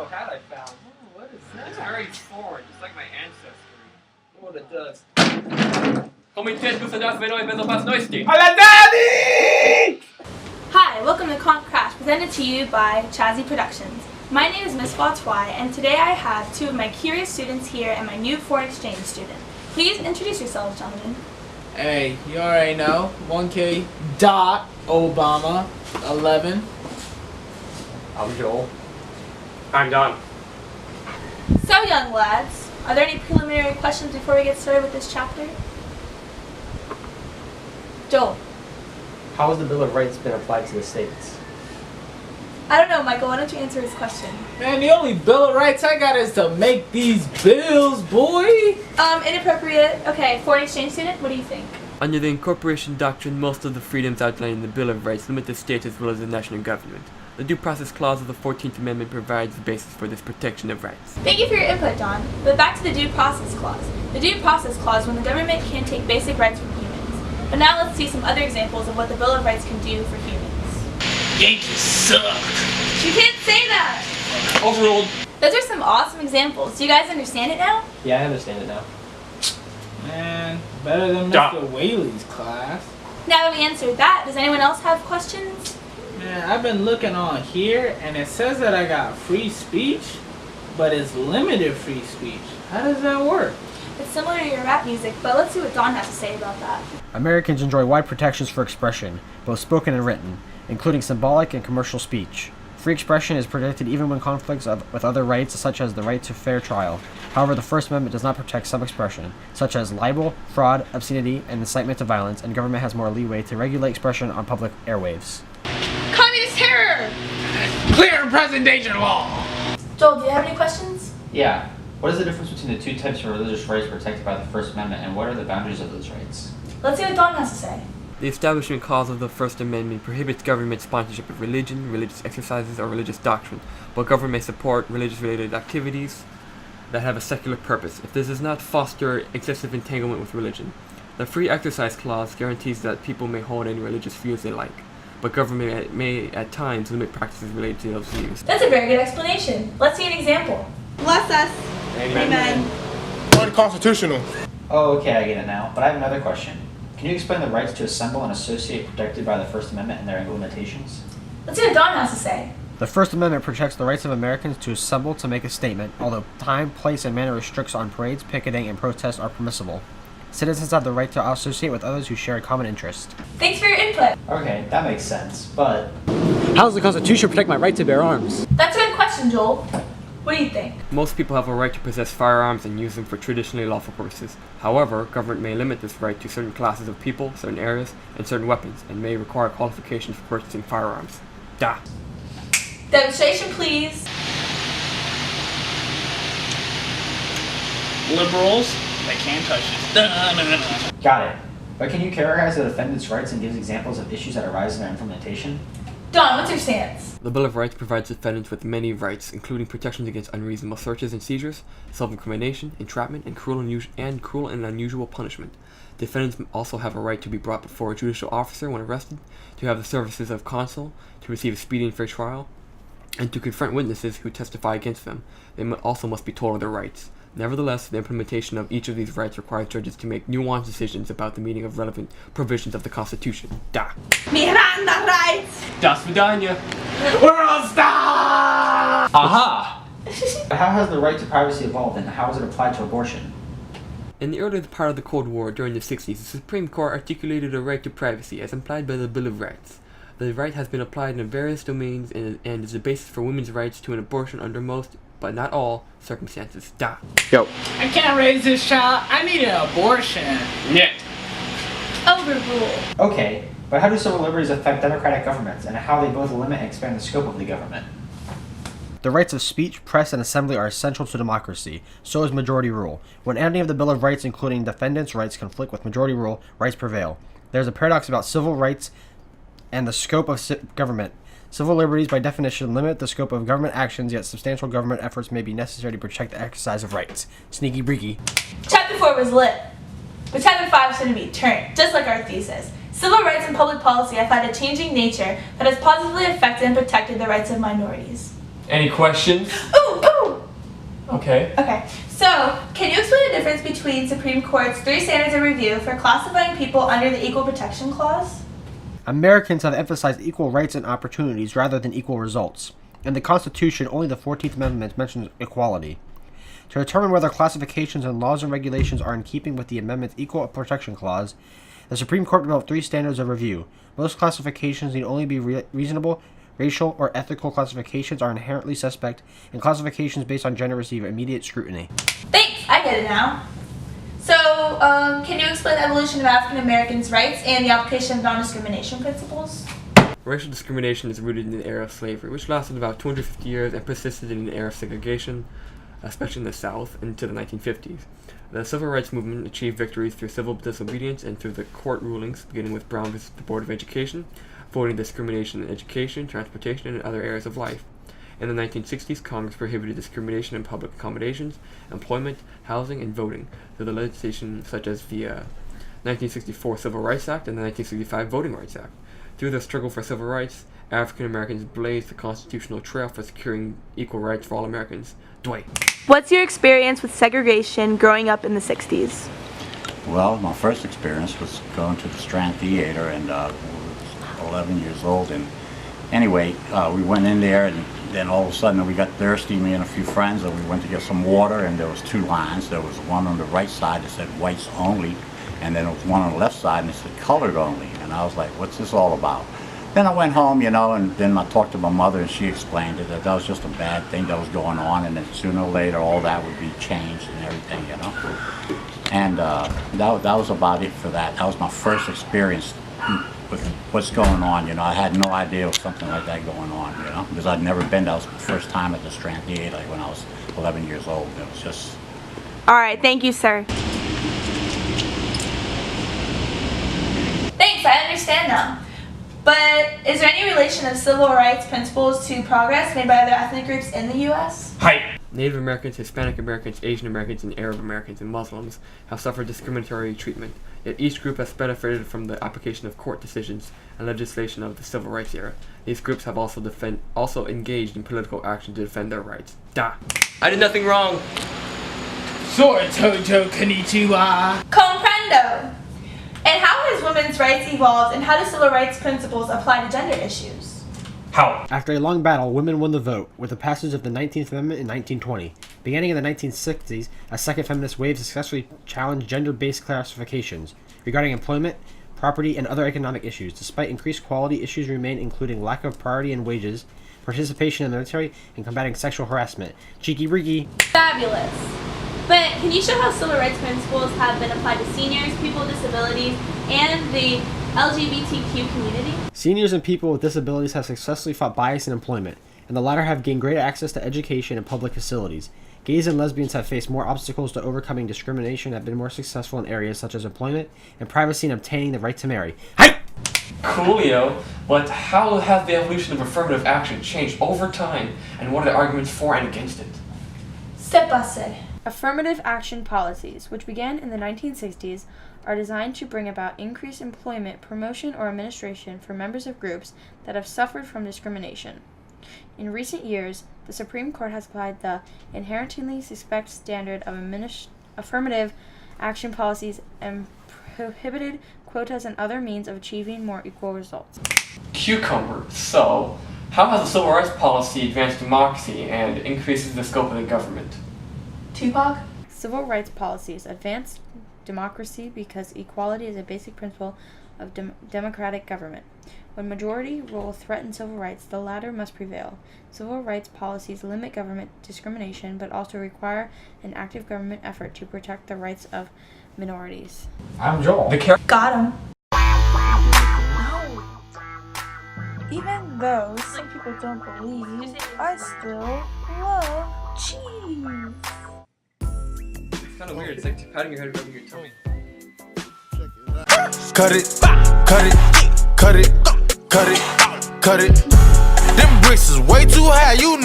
hat I found. Oh, what is that? It's very foreign, just like my ancestry. What it does. Komitet gussadas venoy bezopas noisti. Hola, Daddy! Hi, welcome to Con Crash, presented to you by Chazzy Productions. My name is Miss Twai, and today I have two of my curious students here and my new foreign exchange student. Please introduce yourselves, gentlemen. Hey, you already know. 1K dot Obama 11. I'm Joel. I'm Don. So, young lads, are there any preliminary questions before we get started with this chapter? Joel. How has the Bill of Rights been applied to the states? I don't know, Michael. Why don't you answer his question? Man, the only Bill of Rights I got is to make these bills, boy. Inappropriate. Okay, foreign exchange student, what do you think? Under the incorporation doctrine, most of the freedoms outlined in the Bill of Rights limit the states as well as the national government. The Due Process Clause of the 14th Amendment provides the basis for this protection of rights. Thank you for your input, Don. But back to the Due Process Clause. The Due Process Clause when the government can take basic rights from humans. But now let's see some other examples of what the Bill of Rights can do for humans. Yankees suck. You can't say that! Overruled. Those are some awesome examples. Do you guys understand it now? Yeah, I understand it now. Man, better than Mr. Whaley's class. Now that we answered that, does anyone else have questions? Man, I've been looking on here, and it says that I got free speech, but it's limited free speech. How does that work? It's similar to your rap music, but let's see what Don has to say about that. Americans enjoy wide protections for expression, both spoken and written, including symbolic and commercial speech. Free expression is protected even when conflicts with other rights, such as the right to fair trial. However, the First Amendment does not protect some expression, such as libel, fraud, obscenity, and incitement to violence, and government has more leeway to regulate expression on public airwaves. Communist terror! Clear presentation law! Joel, do you have any questions? Yeah. What is the difference between the two types of religious rights protected by the First Amendment, and what are the boundaries of those rights? Let's see what Don has to say. The Establishment Clause of the First Amendment prohibits government sponsorship of religion, religious exercises, or religious doctrine, but government may support religious-related activities that have a secular purpose, if this does not foster excessive entanglement with religion. The Free Exercise Clause guarantees that people may hold any religious views they like, but government may at times limit practices related to those views. That's a very good explanation. Let's see an example. Bless us. Amen. Unconstitutional. Oh, okay, I get it now. But I have another question. Can you explain the rights to assemble and associate protected by the First Amendment and their limitations? Let's see what Don has to say. The First Amendment protects the rights of Americans to assemble to make a statement, although time, place, and manner restrictions on parades, picketing, and protests are permissible. Citizens have the right to associate with others who share a common interest. Thanks for your input. Okay, that makes sense, but... How does the Constitution protect my right to bear arms? That's a good question, Joel. What do you think? Most people have a right to possess firearms and use them for traditionally lawful purposes. However, government may limit this right to certain classes of people, certain areas, and certain weapons, and may require qualifications for purchasing firearms. Da. Demonstration, please. Liberals, they can't touch it. Got it. But can you characterize the defendant's rights and give examples of issues that arise in their implementation? Don, what's your stance? The Bill of Rights provides defendants with many rights, including protections against unreasonable searches and seizures, self-incrimination, entrapment, and cruel and unusual punishment. Defendants also have a right to be brought before a judicial officer when arrested, to have the services of counsel, to receive a speedy and fair trial, and to confront witnesses who testify against them. They also must be told of their rights. Nevertheless, the implementation of each of these rights requires judges to make nuanced decisions about the meaning of relevant provisions of the Constitution. Da. Miranda rights! Das Vidania. World star! Aha! How has the right to privacy evolved, and how is it applied to abortion? In the earlier part of the Cold War, during the 60s, the Supreme Court articulated a right to privacy as implied by the Bill of Rights. The right has been applied in various domains and is the basis for women's rights to an abortion under most, but not all, circumstances. Da. Yo. I can't raise this child. I need an abortion. Net. Overruled. Okay, but how do civil liberties affect democratic governments, and how they both limit and expand the scope of the government? The rights of speech, press, and assembly are essential to democracy. So is majority rule. When any of the Bill of Rights, including defendants' rights, conflict with majority rule, rights prevail. There is a paradox about civil rights and the scope of government. Civil liberties, by definition, limit the scope of government actions, yet substantial government efforts may be necessary to protect the exercise of rights. Sneaky breaky. Chapter 4 was lit, but Chapter 5 is going to be turned, just like our thesis. Civil rights and public policy have had a changing nature that has positively affected and protected the rights of minorities. Any questions? Ooh! Okay. Okay, so can you explain the difference between Supreme Court's 3 standards of review for classifying people under the Equal Protection Clause? Americans have emphasized equal rights and opportunities rather than equal results. In the Constitution, only the 14th Amendment mentions equality. To determine whether classifications and laws and regulations are in keeping with the amendment's Equal Protection Clause, the Supreme Court developed 3 standards of review. Most classifications need only be reasonable. Racial or ethical classifications are inherently suspect, and classifications based on gender receive immediate scrutiny. Thanks, I get it now. So, can you explain the evolution of African Americans' rights and the application of non-discrimination principles? Racial discrimination is rooted in the era of slavery, which lasted about 250 years and persisted in an era of segregation, especially in the South, into the 1950s. The Civil Rights Movement achieved victories through civil disobedience and through the court rulings, beginning with Brown v. the Board of Education, voting discrimination in education, transportation, and other areas of life. In the 1960s, Congress prohibited discrimination in public accommodations, employment, housing, and voting through the legislation such as the 1964 Civil Rights Act and the 1965 Voting Rights Act. Through the struggle for civil rights, African Americans blazed the constitutional trail for securing equal rights for all Americans. Dwight. What's your experience with segregation growing up in the 60s? Well, my first experience was going to the Strand Theater, and I was 11 years old. And anyway, we went in there, and then all of a sudden we got thirsty, me and a few friends, and we went to get some water, and there was 2 lines. There was one on the right side that said whites only, and then there was one on the left side and it said colored only. And I was like, what's this all about? Then I went home, and then I talked to my mother, and she explained it, that was just a bad thing that was going on, and then sooner or later all that would be changed and everything, And that was about it for that. That was my first experience with what's going on, I had no idea of something like that going on, because I'd never been. That was the first time at the Strand Theater when I was 11 years old. It was just... All right, thank you, sir. Thanks, I understand now. But is there any relation of civil rights principles to progress made by other ethnic groups in the U.S.? Hi. Native Americans, Hispanic Americans, Asian Americans, and Arab Americans and Muslims have suffered discriminatory treatment, yet each group has benefited from the application of court decisions and legislation of the Civil Rights era. These groups have also engaged in political action to defend their rights. Da! I did nothing wrong! Sora Tojo Konnichiwa. Comprendo! And how has women's rights evolved, and how do civil rights principles apply to gender issues? How? After a long battle, women won the vote, with the passage of the 19th Amendment in 1920. Beginning in the 1960s, a second feminist wave successfully challenged gender-based classifications regarding employment, property, and other economic issues. Despite increased quality, issues remain, including lack of priority in wages, participation in the military, and combating sexual harassment. Cheeky breeky. Fabulous. But can you show how civil rights principles have been applied to seniors, people with disabilities, and the LGBTQ community? Seniors and people with disabilities have successfully fought bias in employment, and the latter have gained greater access to education and public facilities. Gays and lesbians have faced more obstacles to overcoming discrimination and have been more successful in areas such as employment and privacy and obtaining the right to marry. Hi! Coolio, but how has the evolution of affirmative action changed over time, and what are the arguments for and against it? C'est passé. Affirmative action policies, which began in the 1960s, are designed to bring about increased employment, promotion, or administration for members of groups that have suffered from discrimination. In recent years, the Supreme Court has applied the inherently suspect standard of affirmative action policies and prohibited quotas and other means of achieving more equal results. Cucumber. So, how has the civil rights policy advanced democracy and increases the scope of the government? Tupac? Civil rights policies advance democracy because equality is a basic principle of democratic government. When majority rule threatens civil rights, the latter must prevail. Civil rights policies limit government discrimination, but also require an active government effort to protect the rights of minorities. I'm Joel. Got him. Even though some people don't believe, I still love cheese. It's kind of weird. It's like patting your head over your tummy. Cut it, cut it, cut it, cut it, cut it. Them bricks is way too high. You